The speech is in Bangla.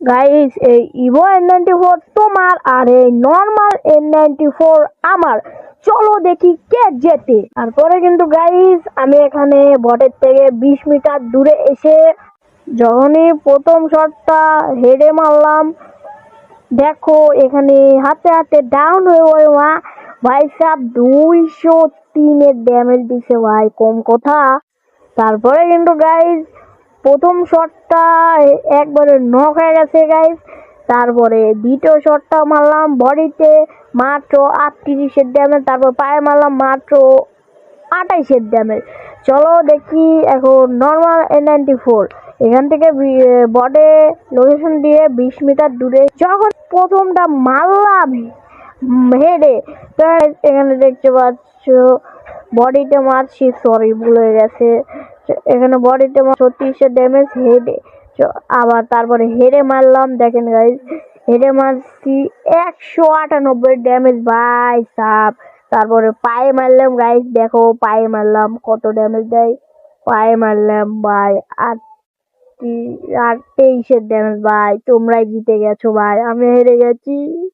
গাইস এই ইভো N94 তোমার আর এই নর্মাল N94 আমার। চলো দেখি কে জেতে। তারপরে কিন্তু গাইস আমি এখানে বটের থেকে 20 মিটার দূরে এসে যখনই প্রথম শটটা হেডে মারলাম, দেখো এখানে হাতে হাতে ডাউন হয়ে গেল। ভাই সাহেব 203-এর ড্যামেজ দিছে ভাই, কম কথা। তারপরে কিন্তু গাইস প্রথম শটটা একবারে নক হয়ে গেছে গাইস। তারপরে দ্বিতীয় শটটা মারলাম বডিতে, মাত্র 38-এর ড্যামেজ। তারপর পায়ে মারলাম মাত্র 28-এর ড্যামেজ। চলো দেখি এখন নর্মাল N94 এখান থেকে বডে লোকেশন দিয়ে 20 মিটার দূরে যখন প্রথমটা মারলাম হেডে, তো এখানে দেখতে পাচ্ছ বডিতে মারছি, সরি ভুল হয়ে গেছে। এখানে বডিতে 36-এর ড্যামেজ হেডে। আবার তারপরে হেডে মারলাম, দেখেন গাইস হেডে মারছি 198 ড্যামেজ ভাই সাপ। তারপরে পায়ে মারলাম গাইস, দেখো পায়ে মারলাম কত ড্যামেজ দেয়। পায়ে মারলাম ভাই 23-এর ড্যামেজ ভাই। তোমরাই জিতে গেছো ভাই, আমি হেরে গেছি।